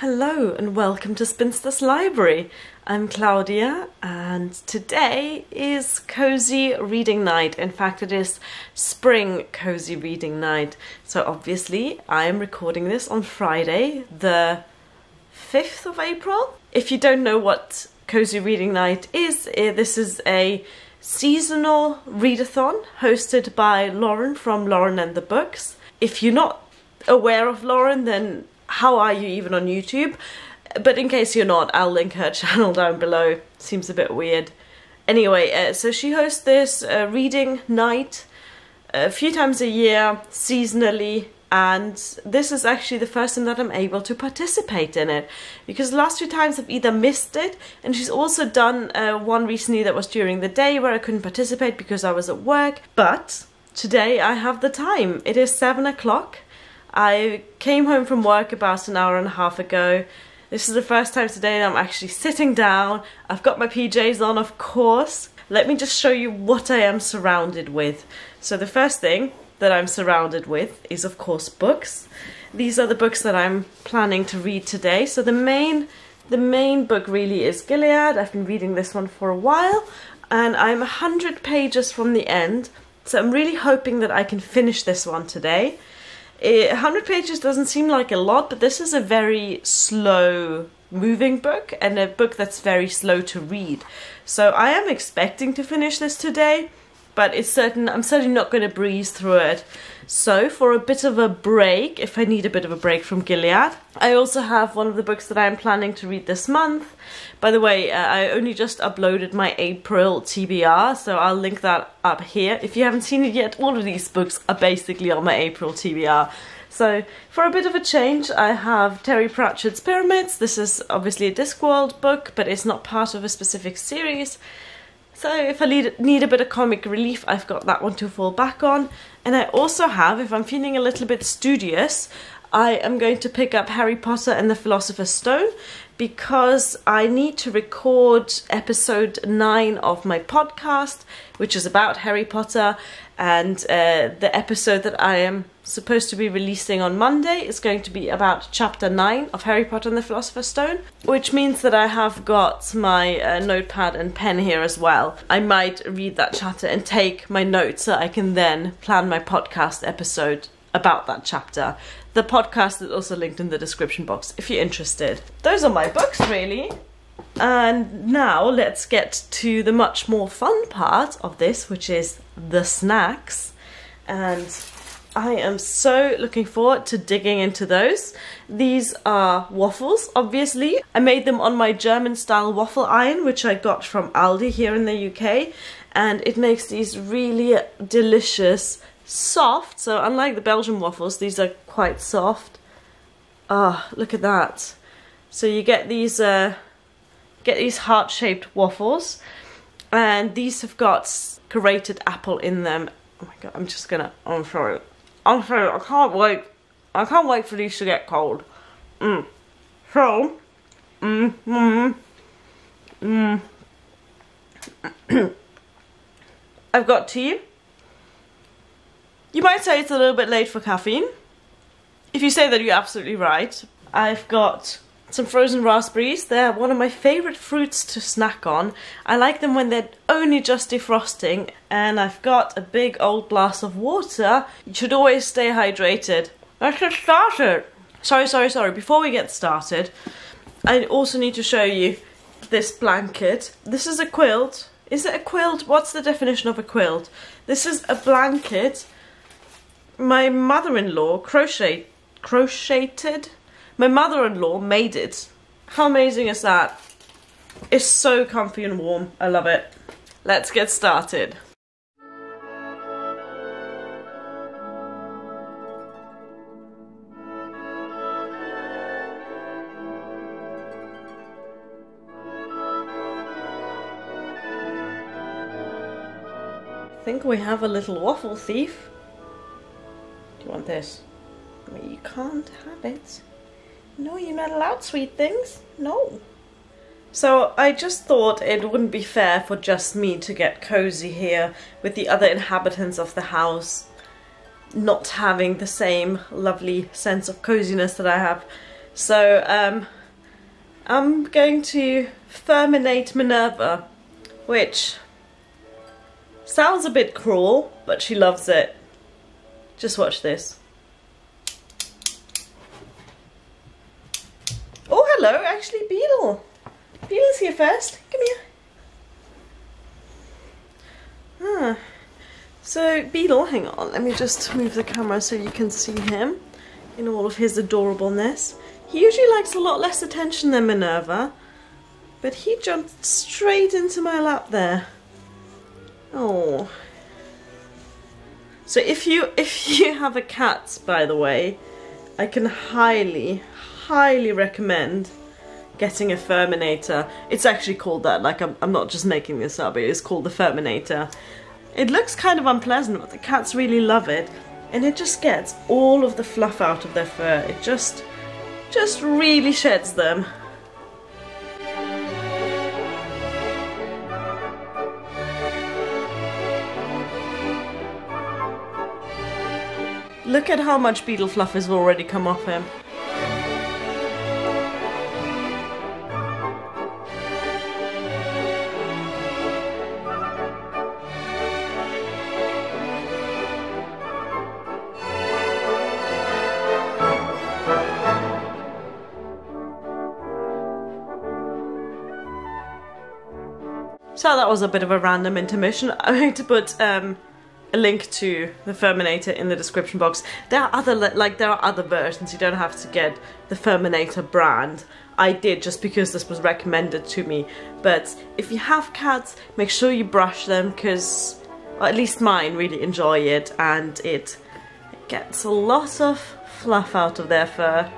Hello and welcome to Spinster's Library. I'm Claudia and today is Cozy Reading Night. In fact, it is Spring Cosy Reading Night. So obviously I am recording this on Friday, the 5th of April. If you don't know what Cozy Reading Night is, this is a seasonal readathon hosted by Lauren from Lauren and the Books. If you're not aware of Lauren, then how are you even on YouTube? But in case you're not, I'll link her channel down below. Seems a bit weird. Anyway, so she hosts this reading night a few times a year, seasonally, and this is actually the first time that I'm able to participate in it, because the last few times I've either missed it, and she's also done one recently that was during the day where I couldn't participate because I was at work. But today I have the time. It is 7 o'clock. I came home from work about an hour and a half ago. This is the first time today that I'm actually sitting down. I've got my PJs on, of course. Let me just show you what I am surrounded with. So the first thing that I'm surrounded with is, of course, books. These are the books that I'm planning to read today. So the main book really is Gilead. I've been reading this one for a while, and I'm 100 pages from the end. So I'm really hoping that I can finish this one today. 100 pages doesn't seem like a lot, but this is a very slow moving book and a book that's very slow to read. So I am expecting to finish this today, but I'm certainly not going to breeze through it. So for a bit of a break, if I need a bit of a break from Gilead, I also have one of the books that I'm planning to read this month. By the way, I only just uploaded my April TBR, so I'll link that up here. If you haven't seen it yet, all of these books are basically on my April TBR. So for a bit of a change, I have Terry Pratchett's Pyramids. This is obviously a Discworld book, but it's not part of a specific series. So if I need a bit of comic relief, I've got that one to fall back on. And I also have, if I'm feeling a little bit studious, I am going to pick up Harry Potter and the Philosopher's Stone, because I need to record episode 9 of my podcast, which is about Harry Potter, and the episode that I am supposed to be releasing on Monday is going to be about chapter 9 of Harry Potter and the Philosopher's Stone, which means that I have got my notepad and pen here as well. I might read that chapter and take my notes so I can then plan my podcast episode about that chapter. The podcast is also linked in the description box if you're interested. Those are my books, really. And now let's get to the much more fun part of this, which is the snacks. And I am so looking forward to digging into those. These are waffles, obviously. I made them on my German-style waffle iron, which I got from Aldi here in the UK. And it makes these really delicious, soft. So unlike the Belgian waffles, these are quite soft. Ah, look at that. So you get these heart-shaped waffles, and these have got grated apple in them. Oh my god, I'm sorry, I can't wait. I can't wait for these to get cold. So, I've got tea. You might say it's a little bit late for caffeine. If you say that, you're absolutely right. I've got some frozen raspberries. They're one of my favourite fruits to snack on. I like them when they're only just defrosting. And I've got a big old glass of water. You should always stay hydrated. Let's get started. Sorry. Before we get started, I also need to show you this blanket. This is a quilt. Is it a quilt? What's the definition of a quilt? This is a blanket my mother-in-law crocheted. My mother-in-law made it. How amazing is that? It's so comfy and warm. I love it. Let's get started. I think we have a little waffle thief. Do you want this? Well, you can't have it. No, you're not allowed sweet things. No. So I just thought it wouldn't be fair for just me to get cozy here with the other inhabitants of the house not having the same lovely sense of coziness that I have. So I'm going to furminate Minerva, which sounds a bit cruel, but she loves it. Just watch this. Oh, hello, actually Beedle. Beedle's here first. Come here. So Beedle, hang on, let me just move the camera so you can see him in all of his adorableness. He usually likes a lot less attention than Minerva, but he jumped straight into my lap there. Oh. So if you have a cat, by the way, I can highly recommend getting a FURminator. It's actually called that, like I'm not just making this up, it is called the FURminator. It looks kind of unpleasant, but the cats really love it, and it just gets all of the fluff out of their fur. It just really sheds them. Look at how much beetle fluff has already come off him. So that was a bit of a random intermission. I'm going to put a link to the FURminator in the description box. There are other versions. You don't have to get the FURminator brand. I did just because this was recommended to me. But if you have cats, make sure you brush them, because well, at least mine really enjoy it, and it gets a lot of fluff out of their fur.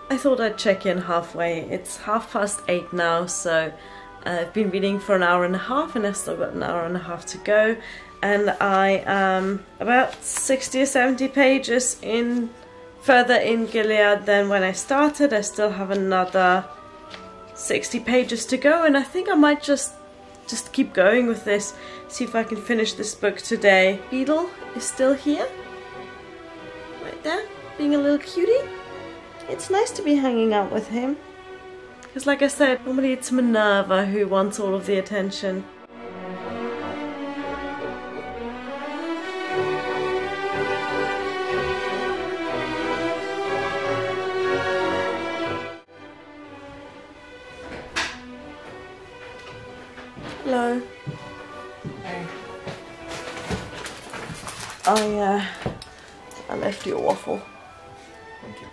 I thought I'd check in halfway. It's 8:30 now, so I've been reading for an hour and a half, and I've still got an hour and a half to go, and I am about 60 or 70 pages further in Gilead than when I started. I still have another 60 pages to go, and I think I might just keep going with this, see if I can finish this book today. Beedle is still here, right there, being a little cutie. It's nice to be hanging out with him, because like I said, normally it's Minerva who wants all of the attention. Hello. Hey. I left you a waffle. Thank you.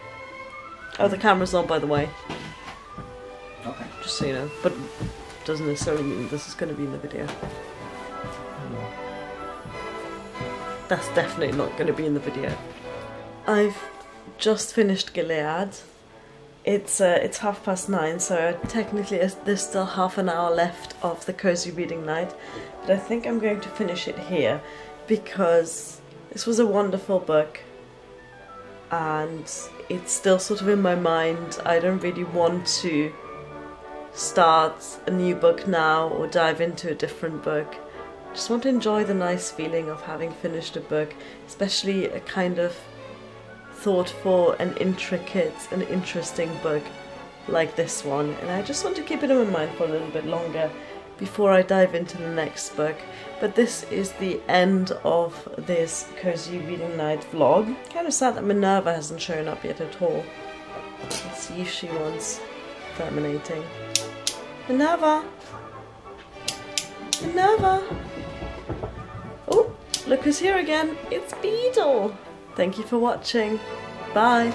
Oh, the camera's on, by the way. Okay. Just so you know. But doesn't necessarily mean this is going to be in the video. No. That's definitely not going to be in the video. I've just finished Gilead. It's 9:30, so technically there's still half an hour left of the Cozy Reading Night. But I think I'm going to finish it here, because this was a wonderful book. And it's still sort of in my mind. I don't really want to start a new book now or dive into a different book. I just want to enjoy the nice feeling of having finished a book, especially a kind of thoughtful and intricate and interesting book like this one. And I just want to keep it in my mind for a little bit longer before I dive into the next book. But this is the end of this Cozy Reading Night vlog. Kind of sad that Minerva hasn't shown up yet at all. Let's see if she wants furminating. Minerva! Minerva! Oh, look who's here again. It's Beedle! Thank you for watching. Bye!